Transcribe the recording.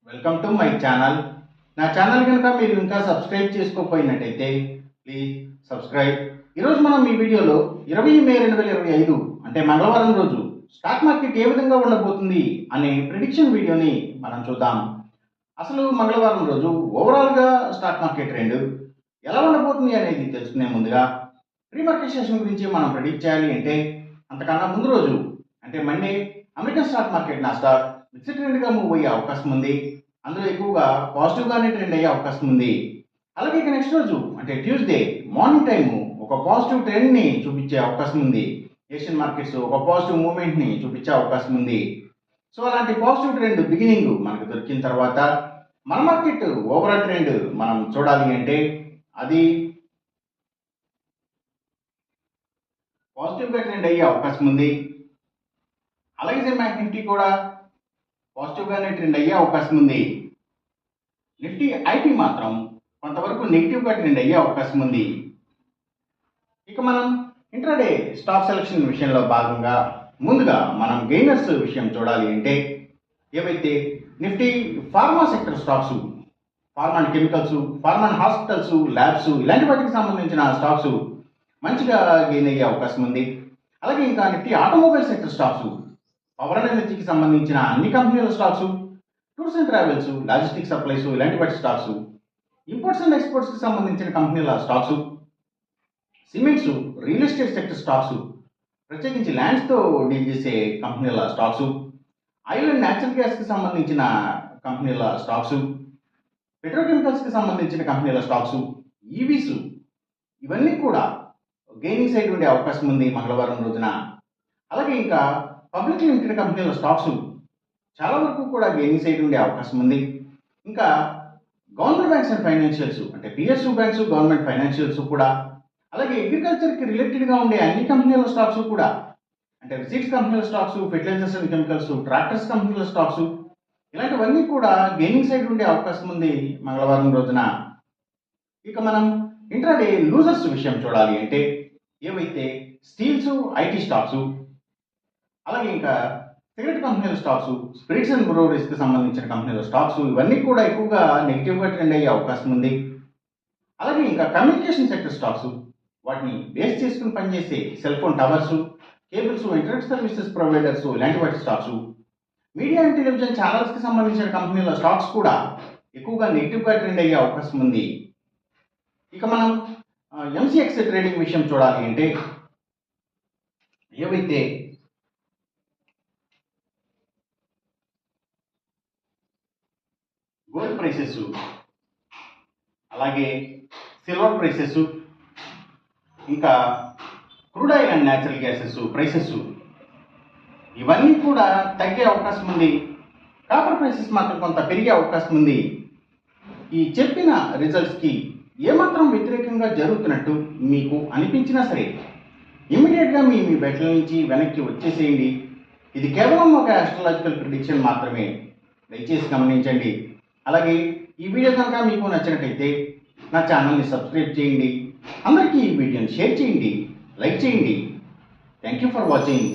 Welcome to my channel. నా channel కనుక మీరు ఇంకా సబ్స్క్రైబ్ చేసుకోకపోయినట్టయితే ప్లీజ్ సబ్స్క్రైబ్. ఈరోజు మనం ఈ వీడియోలో 20 మే 2025 అంటే మంగళవారం రోజు స్టాక్ మార్కెట్ ఏ విధంగా ఉండబోతుంది అనే ప్రిడిక్షన్ వీడియోని మనం చూద్దాం. అసలు మంగళవారం రోజు ఓవరాల్గా స్టాక్ మార్కెట్ ట్రెండ్ ఎలా ఉండబోతుంది అనేది తెలుసుకునే ముందుగా ప్రీ మార్కెట్ సెషన్ గురించి మనం ప్రిడిక్ట్ చేయాలి అంటే అంతకన్నా ముందు రోజు అంటే Monday American stock market Nasdaq mixed ట్రెండ్గా మూవ్ అయ్యే అవకాశం ఉంది. అందులో ఎక్కువగా పాజిటివ్గానే ట్రెండ్ అయ్యే అవకాశం ఉంది. అలాగే ఇక నెక్స్ట్ రోజు అంటే ట్యూస్డే మార్నింగ్ టైము ఒక పాజిటివ్ ట్రెండ్ని చూపించే అవకాశం ఉంది. ఏషియన్ మార్కెట్స్ ఒక పాజిటివ్ మూవ్మెంట్ని చూపించే అవకాశం ఉంది. సో అలాంటి పాజిటివ్ ట్రెండ్ బిగినింగ్ మనకు దొరికిన తర్వాత మన మార్కెట్ ఓవరాల్ ట్రెండ్ మనం చూడాలి అంటే అది పాజిటివ్గా ట్రెండ్ అయ్యే అవకాశం ఉంది. అలాగే బ్యాంక్ నిఫ్టీ కూడా పాజిటివ్గానే ట్రెండ్ అయ్యే అవకాశం ఉంది. నిఫ్టీ ఐటీ మాత్రం కొంతవరకు నెగిటివ్గా ట్రెండ్ అయ్యే అవకాశం ఉంది. ఇక మనం ఇంట్రాడే స్టాక్ సెలక్షన్ విషయంలో భాగంగా ముందుగా మనం గెయినర్స్ విషయం చూడాలి అంటే ఏవైతే Nifty pharma sector stocks, pharma and chemicals, pharma and hospitals, labs ఇలాంటి వాటికి సంబంధించిన స్టాక్స్ మంచిగా గెయిన్ అయ్యే అవకాశం ఉంది. అలాగే ఇంకా Nifty automobile sector stocks, power and ఎనర్జీకి సంబంధించిన అన్ని కంపెనీల stocks, tours and travels, logistic supplies ఇలాంటి వాటి స్టాక్స్, ఇంపోర్ట్స్ అండ్ ఎక్స్పోర్ట్స్కి సంబంధించిన కంపెనీల stocks, cements, real estate sector stocks, ప్రత్యేకించి ల్యాండ్స్తో డీల్ చేసే కంపెనీల స్టాక్స్, ఆయిల్ అండ్ న్యాచురల్ గ్యాస్కి సంబంధించిన కంపెనీల స్టాక్స్, పెట్రోకెమికల్స్కి సంబంధించిన కంపెనీల స్టాక్స్, ఈవీస్ ఇవన్నీ కూడా గెయినింగ్ సైడ్ ఉండే అవకాశం ఉంది మంగళవారం రోజున. అలాగే ఇంకా పబ్లిక్ లిమిటెడ్ కంపెనీల స్టాక్స్ చాలా వరకు కూడా గెయినింగ్ సైడ్ ఉండే అవకాశం ఉంది. ఇంకా గవర్నమెంట్ బ్యాంక్స్ అండ్ ఫైనాన్షియల్స్ అంటే పిఎస్యు బ్యాంక్స్, గవర్నమెంట్ ఫైనాన్షియల్స్ కూడా, అలాగే అగ్రికల్చర్కి రిలేటెడ్గా ఉండే అన్ని కంపెనీల స్టాక్స్ కూడా అంటే సీడ్స్ కంపెనీల stocks, fertilisers and chemicals, tractors కంపెనీల స్టాక్స్ ఇలాంటివన్నీ కూడా గెయినింగ్ సైడ్ ఉండే అవకాశం ఉంది మంగళవారం రోజున. ఇక మనం ఇంట్రాడే లూజర్స్ విషయం చూడాలి అంటే ఏవైతే స్టీల్స్, ఐటీ స్టాక్స్, అలాగే ఇంకా సిగరెట్ కంపెనీల స్టాక్స్, స్పిరిట్స్ అండ్ బ్రూవరీస్కి సంబంధించిన కంపెనీల స్టాక్స్ ఇవన్నీ కూడా ఎక్కువగా నెగిటివ్గా ట్రెండ్ అయ్యే అవకాశం ఉంది. అలాగే ఇంకా కమ్యూనికేషన్ సెక్టర్ స్టాక్స్, వాటిని బేస్ చేసుకుని పనిచేసే cell phone towers, cables, internet services providers ఇలాంటి వాటి స్టాక్స్, మీడియా అండ్ టెలివిజన్ ఛానల్స్కి సంబంధించిన కంపెనీల స్టాక్స్ కూడా ఎక్కువగా నెగిటివ్గా ట్రెండ్ అయ్యే అవకాశం ఉంది. ఇక మనం ఎంసీఎక్స్ ట్రేడింగ్ విషయం చూడాలి అంటే ఏవైతే గోల్డ్ ప్రైసెస్, అలాగే సిల్వర్ ప్రైసెస్, ఇంకా crude oil and natural gases prices ఇవన్నీ కూడా తగ్గే అవకాశం ఉంది. కాపర్ ప్రైసెస్ మాత్రం కొంత పెరిగే అవకాశం ఉంది. ఈ చెప్పిన రిజల్ట్స్కి ఏమాత్రం వ్యతిరేకంగా జరుగుతున్నట్టు మీకు అనిపించినా సరే ఇమ్మీడియట్గా మీ బెట్ల నుంచి వెనక్కి వచ్చేసేయండి. ఇది కేవలం ఒక ఆస్ట్రాలజికల్ ప్రిడిక్షన్ మాత్రమే, దయచేసి గమనించండి. అలాగే ఈ వీడియో కనుక మీకు నచ్చినట్టయితే నా ఛానల్ని సబ్స్క్రైబ్ చేయండి, అందరికీ ఈ వీడియోని షేర్ చేయండి, లైక్ చేయండి. Thank you for watching.